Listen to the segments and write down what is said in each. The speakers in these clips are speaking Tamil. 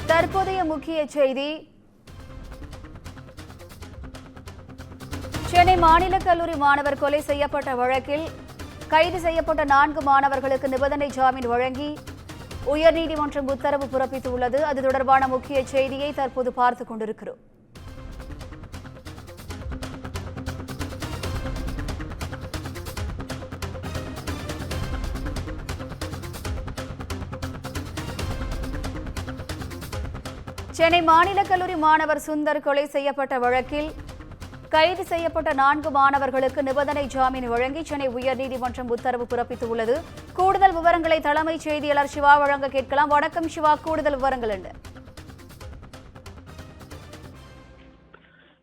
தற்போதைய முக்கிய செய்தி. சென்னை மாநில கல்லூரி மாணவர் கொலை செய்யப்பட்ட வழக்கில் கைது செய்யப்பட்ட 4 மாணவர்களுக்கு நிபந்தனை ஜாமீன் வழங்கி உயர்நீதிமன்றம் உத்தரவு பிறப்பித்துள்ளது. அது தொடர்பான முக்கிய செய்தியை தற்போது பார்த்துக் கொண்டிருக்கிறோம். சென்னை மாநில கல்லூரி மாணவர் சுந்தர் கொலை செய்யப்பட்ட வழக்கில் கைது செய்யப்பட்ட 4 மாணவர்களுக்கு நிபந்தனை ஜாமீன் வழங்கி சென்னை உயர்நீதிமன்றம் உத்தரவு பிறப்பித்துள்ளது. கூடுதல் விவரங்களை தலைமைச் செய்தியாளர் சிவா வழங்க கேட்கலாம். வணக்கம் சிவா, கூடுதல் விவரங்கள் என்ன?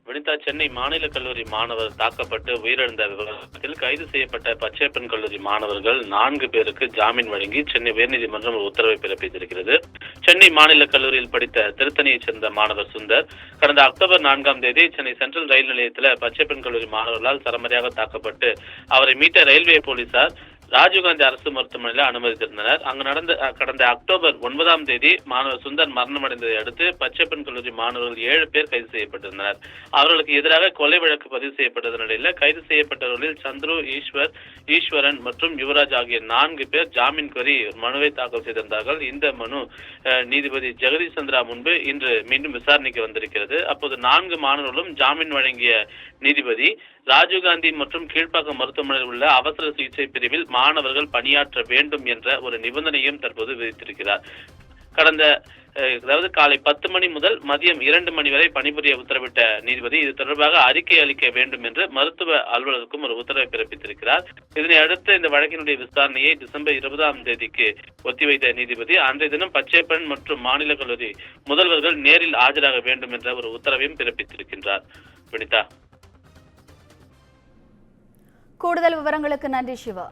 வினிதா, சென்னை மாநில கல்லூரி மாணவர் தாக்கப்பட்டு உயிரிழந்த விவகாரத்தில் கைது செய்யப்பட்ட பச்சையப்பன் கல்லூரி மாணவர்கள் 4 பேருக்கு ஜாமீன் வழங்கி சென்னை உயர்நீதிமன்றம் ஒரு உத்தரவை பிறப்பித்திருக்கிறது. சென்னை மாநில கல்லூரியில் படித்த திருத்தணியைச் சேர்ந்த மாணவர் சுந்தர் கடந்த அக்டோபர் 4ஆம் தேதி சென்னை சென்ட்ரல் ரயில் நிலையத்தில் பச்சையப்பன் கல்லூரி மாணவர்களால் சரமாரியாக தாக்கப்பட்டு அவரை மீட்ட ரயில்வே போலீசார் ராஜீவ்காந்தி அரசு மருத்துவமனையில் அனுமதித்திருந்தனர். அங்கு நடந்த கடந்த அக்டோபர் 9ஆம் தேதி மாணவர் சுந்தர் மரணமடைந்ததை அடுத்து பச்சையப்பன் கல்லூரி மாணவர்கள் 7 பேர் கைது செய்யப்பட்டிருந்தனர். அவர்களுக்கு எதிராக கொலை வழக்கு பதிவு செய்யப்பட்ட நிலையில் கைது செய்யப்பட்டவர்களில் சந்துரு, ஈஸ்வரன் மற்றும் யுவராஜ் ஆகிய 4 பேர் ஜாமீன் கோரி மனுவை தாக்கல் செய்திருந்தார்கள். இந்த மனு நீதிபதி ஜெகதீஷ் சந்திரா முன்பு இன்று மீண்டும் விசாரணைக்கு வந்திருக்கிறது. அப்போது 4 மாணவர்களும் ஜாமீன் வழங்கிய நீதிபதி ராஜீவ்காந்தி மற்றும் கீழ்ப்பாக்கம் மருத்துவமனையில் உள்ள அவசர சிகிச்சை பிரிவில் மாணவர்கள் பணியாற்ற வேண்டும் என்ற ஒரு நிபந்தனையும் தற்போது விதித்திருக்கிறார். அதாவது காலை 10 மணி முதல் மதியம் 2 மணி வரை பணிபுரிய உத்தரவிட்ட நீதிபதி இது தொடர்பாக அறிக்கை அளிக்க வேண்டும் என்று மருத்துவ அலுவலருக்கும் ஒரு உத்தரவை பிறப்பித்திருக்கிறார். இதனை அடுத்து இந்த வழக்கினுடைய விசாரணையை டிசம்பர் 20ஆம் தேதிக்கு ஒத்திவைத்த நீதிபதி அன்றைய தினம் பச்சையப்பன் மற்றும் மாநில கல்லூரி முதல்வர்கள் நேரில் ஆஜராக வேண்டும் என்ற ஒரு உத்தரவையும் பிறப்பித்திருக்கின்றார். வினிதா, கூடுதல் விவரங்களுக்கு நன்றி சிவா.